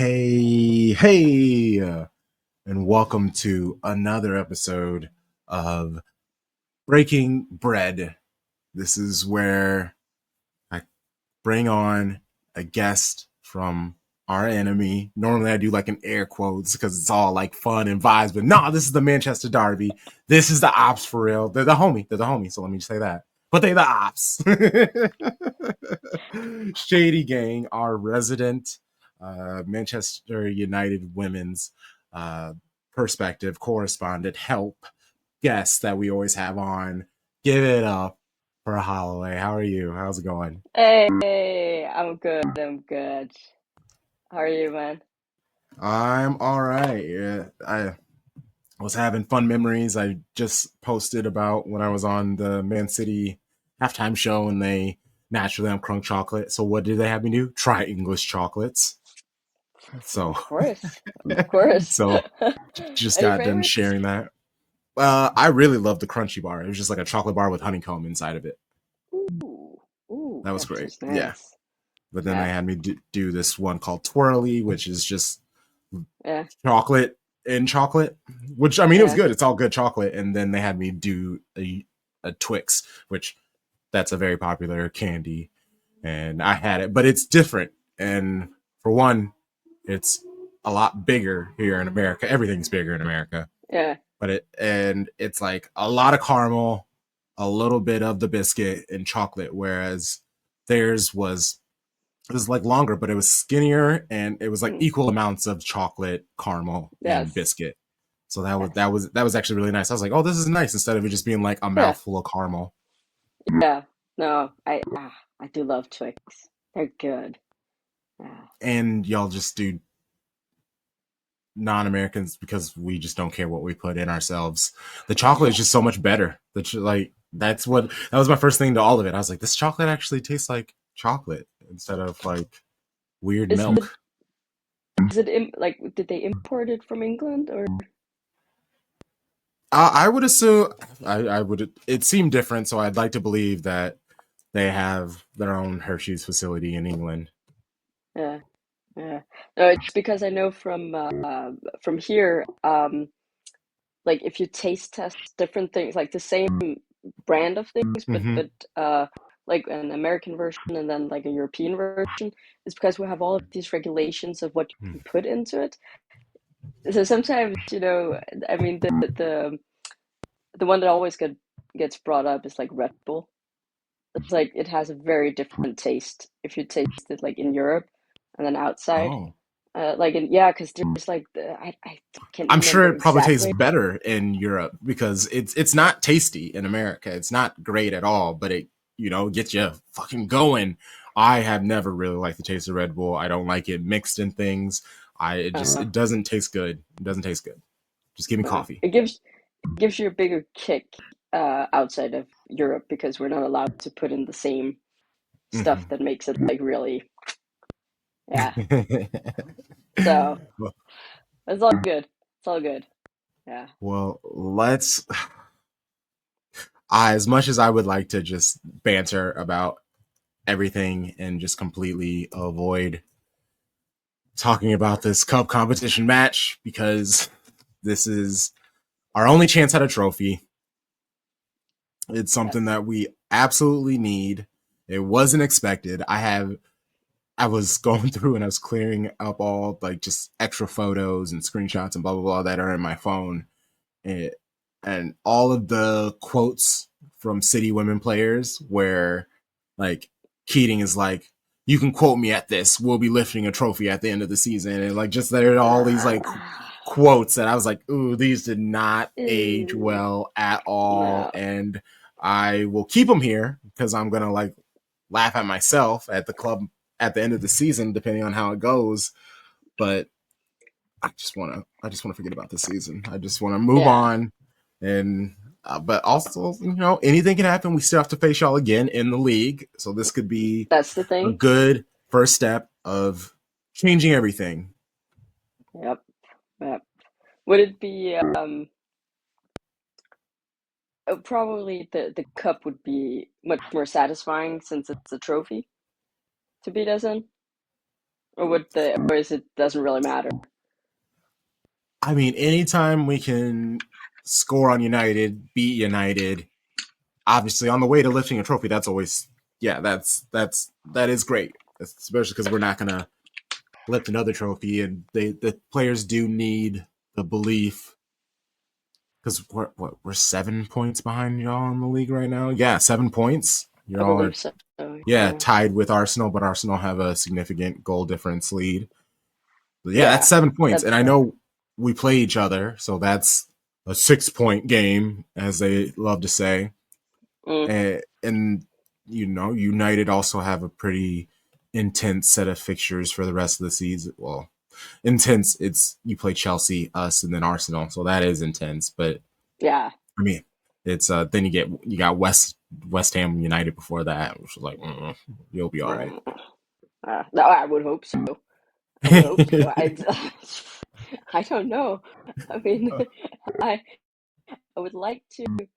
Hey, and welcome to another episode of Breaking Bread. This is where I bring on a guest from our enemy. Normally, I do like an air quotes because it's all like fun and vibes, but nah, this is the Manchester Derby. This is the ops for real. They're the homie. They're the homie. So let me just say that. But they the ops. Shady Gang, our resident Manchester United women's uh, perspective correspondent, help guest that we always have on. Give it up for Holloway. How are you? How's it going? Hey, I'm good. I'm good. How are you, man? I'm all right. Yeah, I was having fun memories. I just posted about when I was on the Man City halftime show and they naturally I'm crunk chocolate. So what did they have me do? Try English chocolates. So Of course. Of course. so just Any got done favorites? sharing that. I really love the crunchy bar. It was just like a chocolate bar with honeycomb inside of it. Ooh, ooh, That was that great. sounds Yeah. nice. But then they Yeah, had me do this one called Twirly, which is just yeah, chocolate in chocolate, which I mean, it was yeah. good. It's all good chocolate. And then they had me do a Twix, which that's a very popular candy. And I had it, but it's different. And for one, it's a lot bigger here in America. Everything's bigger in America. Yeah. It's like a lot of caramel, a little bit of the biscuit and chocolate, whereas theirs was like longer, but it was skinnier and it was like Mm, equal amounts of chocolate, caramel, and yes. biscuit. So that was Yes. that was that was actually really nice. I was like, oh, this is nice instead of it just being like a Yeah. mouthful of caramel. Yeah. No, I do love Twix. They're good. Yeah. And y'all just do non-Americans because we just don't care what we put in ourselves. The chocolate is just so much better. Like that was my first thing to all of it. I was like, this chocolate actually tastes like chocolate instead of like weird Is it milk. is it like did they import it from England or I would assume I would. It seemed different, so I'd like to believe that they have their own Hershey's facility in England. yeah. Yeah. No, it's because I know from here, like if you taste test different things, like the same brand of things, but Mm-hmm. like an American version and then like a European version, is because we have all of these regulations of what you can put into it. So sometimes, I mean, the one that always gets brought up is like Red Bull. It's like it has a very different taste if you taste it like in Europe and then outside. Oh, Like in, yeah, because there's like I can't I'm sure remember it probably tastes exactly. better in Europe because it's not tasty in America. It's not great at all, but it gets you fucking going. I have never really liked the taste of Red Bull. I don't like it mixed in things. Uh, It doesn't taste good. It doesn't taste good. Just give me coffee. it gives you a bigger kick outside of Europe because we're not allowed to put in the same stuff Mm-hmm. that makes it like really, yeah. So it's all good. It's all good. Yeah. Well, let's as much as I would like to just banter about everything and just completely avoid talking about this cup competition match because this is our only chance at a trophy. It's something Yes. that we absolutely need. It wasn't expected. I was going through and I was clearing up all like just extra photos and screenshots and blah blah blah that are in my phone. And, and all of the quotes from City women players where like Keating is like, you can quote me at this. We'll be lifting a trophy at the end of the season. And like just there are all these like quotes that I was like, ooh, these did not age Ew. well at all. No. And I will keep them here because I'm gonna like laugh at myself at the club at the end of the season, depending on how it goes. But I just wanna forget about this season. I just wanna move Yeah. on, and but also anything can happen. We still have to face y'all again in the league, so this could be That's the a thing. good first step of changing everything. Yep. Yep. Would it be probably the cup would be much more satisfying since it's a trophy to beat us in? or is it doesn't really matter? I mean, anytime we can score on United, beat United, obviously on the way to lifting a trophy, that's always yeah, that is great, especially because we're not gonna lift another trophy, and the players do need the belief because we're 7 points behind y'all in the league right now. Yeah, 7 points. I Y'all are believe so. yeah Yeah, tied with Arsenal, but Arsenal have a significant goal difference lead. But yeah, that's yeah, 7 points, that's and I fair. know we play each other, so that's a 6 point game, as they love to say. Mm, And United also have a pretty intense set of fixtures for the rest of the season. Well, intense. It's you play Chelsea, us, and then Arsenal, so that is intense. But yeah. I mean, it's then you got West Ham United before that, which was like you'll be all right. Mm. No, I would hope so. I would hope so. I don't know. I mean, I I would like to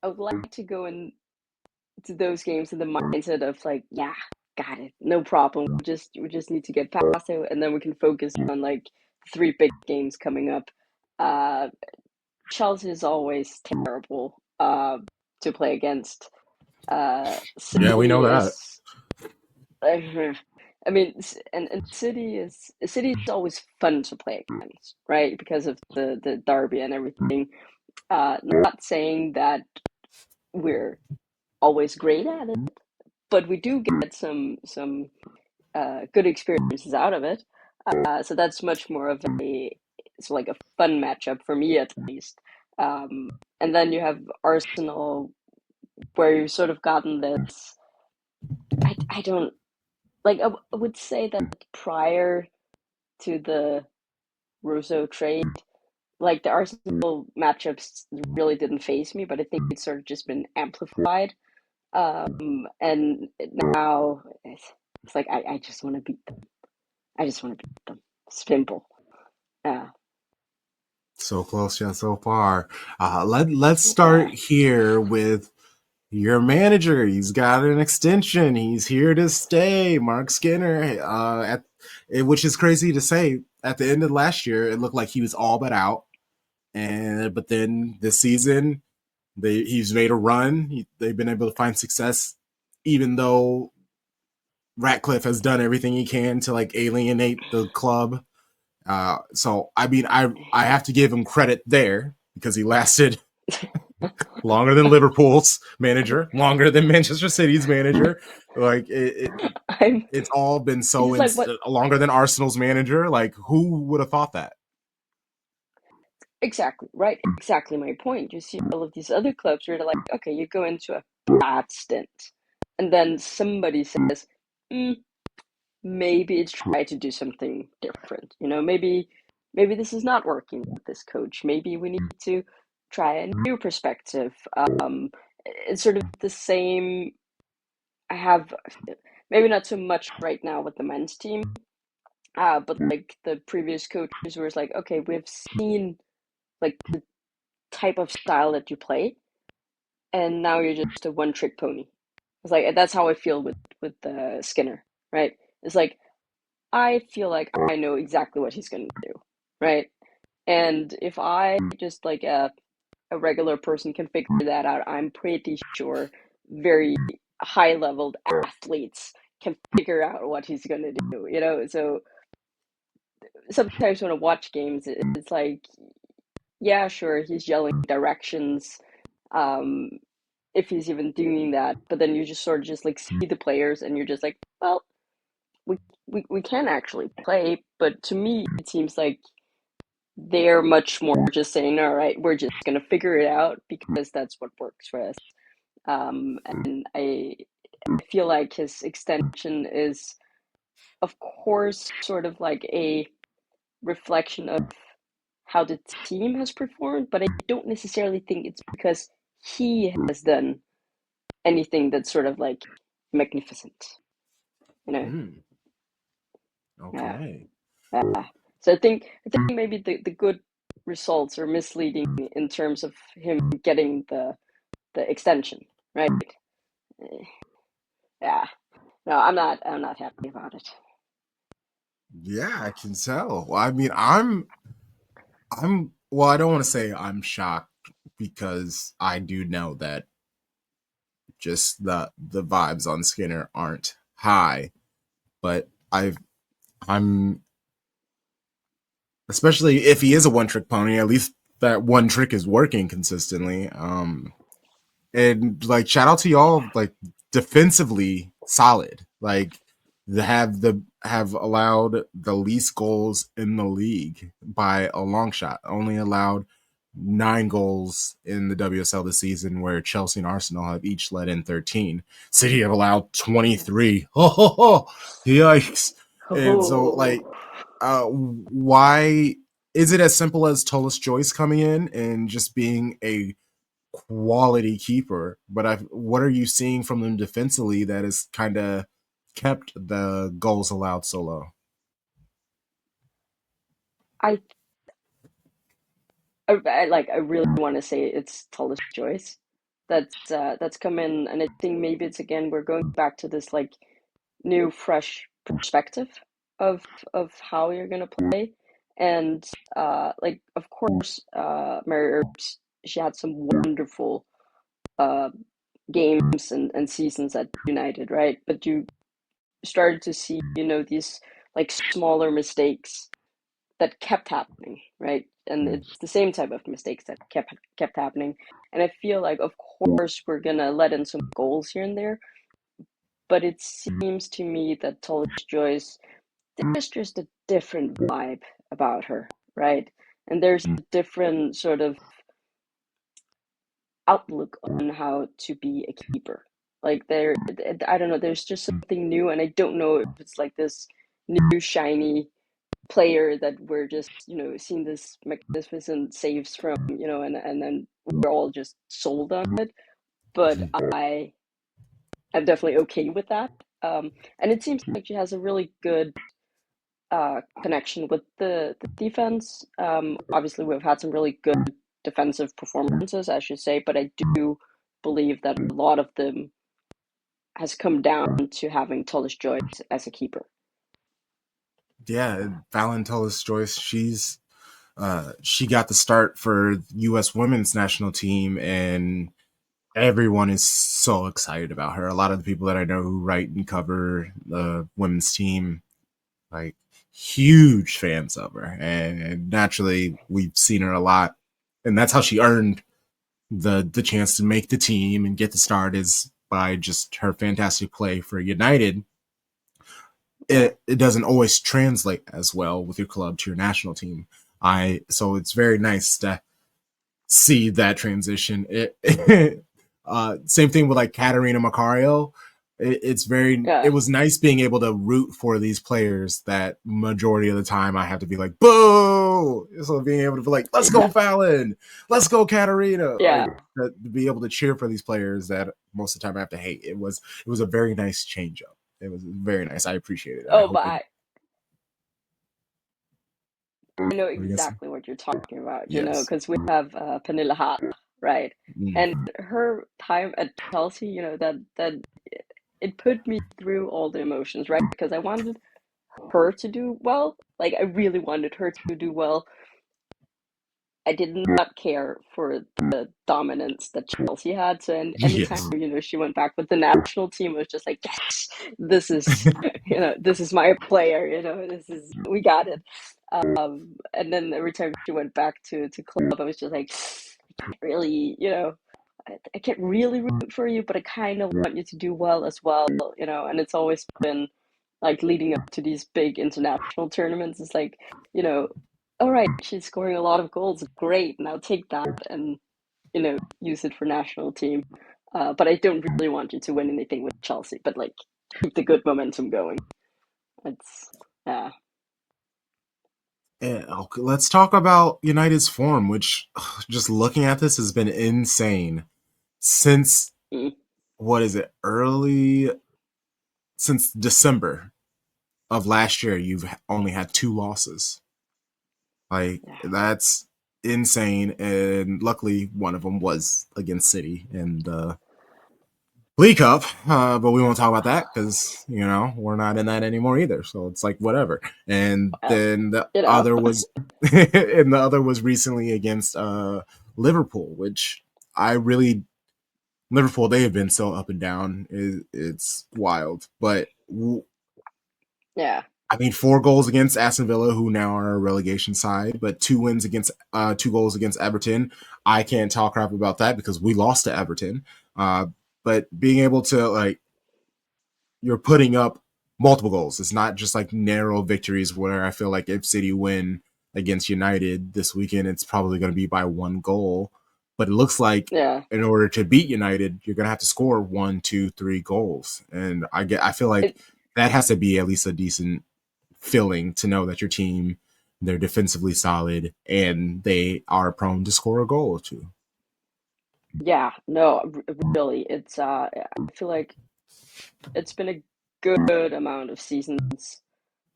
I would like to go into those games with the mindset of like, yeah, got it, no problem. We just need to get past it, and then we can focus on like three big games coming up. Uh, Chelsea is always terrible to play against. Yeah, we City know that. is I mean, and City is always fun to play against, right? Because of the derby and everything. Not saying that we're always great at it, but we do get some good experiences out of it. So that's much more of a it's like a fun matchup for me at least. And then you have Arsenal, where you've sort of gotten this. I don't like. I would say that prior to the Russo trade, like the Arsenal matchups really didn't phase me, but I think it's sort of just been amplified. And now it's like I just want to beat them. I just want to beat them. Simple. Yeah. So close yet so far. Let's start Yeah. here with your manager. He's got an extension. He's here to stay. Mark Skinner. Which is crazy to say. At the end of last year, it looked like he was all but out, and but then this season, he's made a run. They've been able to find success, even though Ratcliffe has done everything he can to like alienate the club. So I mean, I have to give him credit there because he lasted longer than Liverpool's manager, longer than Manchester City's manager. Like I'm it's all been it's so just like what longer than Arsenal's manager. Like who would have thought that? exactly, right? Exactly my point. You see all of these other clubs where they're like, okay, you go into a bad stint, and then somebody says, mm, maybe it's try to do something different. Maybe this is not working with this coach. Maybe we need to try a new perspective. It's sort of the same. I have maybe not so much right now with the men's team, but like the previous coaches were like, okay, we've seen like the type of style that you play, and now you're just a one-trick pony. It's like that's how I feel with Skinner, right? It's like I feel like I know exactly what he's gonna do, right? And if I just like a regular person can figure that out, I'm pretty sure very high-leveled athletes can figure out what he's gonna do. So sometimes when I watch games, it's like, yeah, sure, he's yelling directions, um, if he's even doing that, but then you just sort of just like see the players and you're just like, well, we we can actually play, but to me it seems like they're much more just saying, all right, we're just gonna figure it out because that's what works for us. And I feel like his extension is, of course, sort of like a reflection of how the team has performed, but I don't necessarily think it's because he has done anything that's sort of like magnificent, you know? Mm, Yeah, okay. yeah. So I think maybe the good results are misleading in terms of him getting the extension, right? Eh, Yeah. No, I'm not happy about it. Yeah, I can tell. Well, I mean, I'm well, I don't want to say I'm shocked because I do know that just the vibes on Skinner aren't high, but I'm especially if he is a one trick pony, at least that one trick is working consistently. And like shout out to y'all, like defensively solid. Like have allowed the least goals in the league by a long shot. Only allowed 9 goals in the WSL this season, where Chelsea and Arsenal have each let in 13. City have allowed 23. Oh, yikes! And so, Oh, like, why is it as simple as Tolis Joyce coming in and just being a quality keeper? But what are you seeing from them defensively that has kind of kept the goals allowed so low? I I really want to say it's Tullis Joyce that's come in, and I think maybe it's again we're going back to this like new fresh perspective of how you're gonna play, and like of course Mary Earps, she had some wonderful uh games and seasons at United, right? But you started to see, you know, these like smaller mistakes that kept happening, right? And Mm. it's the same type of mistakes that kept happening. And I feel like, of course, we're gonna let in some goals here and there, but it seems to me that Tullis Joyce, there's just a different vibe about her, right? And there's a different sort of outlook on how to be a keeper. Like I don't know, there's just something new, and I don't know if it's like this new shiny player that we're just, you know, seeing this magnificent saves from, you know, and then we're all just sold on it. But I am definitely okay with that. And it seems like she has a really good connection with the defense. Obviously, we've had some really good defensive performances, I should say, but I do believe that a lot of them has come down to having Tullis Joyce as a keeper. Yeah, Valentolis Joyce, she got the start for U.S. women's national team, and everyone is so excited about her. A lot of the people that I know who write and cover the women's team, like, huge fans of her, and naturally we've seen her a lot, and that's how she earned the chance to make the team and get the start, is by just her fantastic play for United. Yeah. It doesn't always translate as well with your club to your national team. I So it's very nice to see that transition. Same thing with like Katarina Macario. It Yeah. was nice being able to root for these players that majority of the time I have to be like, boo. So being able to be like, let's go Fallon, let's go Katarina, like Yeah. to be able to cheer for these players that most of the time I have to hate. It was a very nice change up. It was very nice. I appreciate it. I Oh, hope but it. I know What are you gonna say? exactly what you're talking about, you know, Yes. because we have Pernille Harder, right? And Mm. her time at Chelsea, you know, that it put me through all the emotions, right? Because I wanted her to do well. Like I really wanted her to do well. I did not care for the dominance that Chelsea had. So, and anytime, Yes. you know, she went back with the national team, it was just like, yes, this is, you know, this is my player, you know, this is, we got it. And then every time she went back to club, I was just like, I can't really, you know, I can't really root for you, but I kind of want you to do well as well, you know, and it's always been like leading up to these big international tournaments. It's like, you know, all right, she's scoring a lot of goals. Great, now take that and you know use it for national team. But I don't really want you to win anything with Chelsea. But like keep the good momentum going. It's yeah. Okay, let's talk about United's form, which just looking at this has been insane since, Mm, what is it, early, since December of last year. You've only had 2 losses. Like, yeah. that's insane. And luckily, one of them was against City, and League Cup, but we won't talk about that because we're not in that anymore either. So it's like whatever. And Well, then the you know, other was, and the other was recently against Liverpool, which I really Liverpool, they have been so up and down. It's wild. But yeah, I mean, 4 goals against Aston Villa, who now are a relegation side, but 2 wins against 2 goals against Everton. I can't talk crap about that because we lost to Everton. Uh, but being able to like you're putting up multiple goals. It's not just like narrow victories where I feel like if City win against United this weekend, it's probably going to be by 1 goal. But it looks like yeah. in order to beat United, you're going to have to score 1, 2, 3 goals, and I feel like It that has to be at least a decent feeling to know that your team they're defensively solid and they are prone to score a goal or two. yeah, no, really, I feel like it's been a good amount of seasons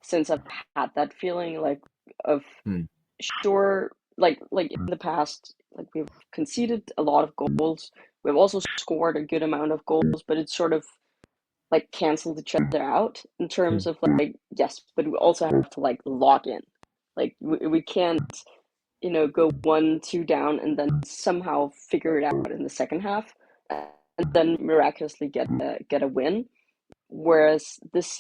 since I've had that feeling like of Hmm. sure, like in the past, like we've conceded a lot of goals. We've also scored a good amount of goals, but it's sort of like canceled each other out in terms of like yes, but we also have to like log in. Like we can't, go 1-2 down and then somehow figure it out in the second half and then miraculously get a win. Whereas this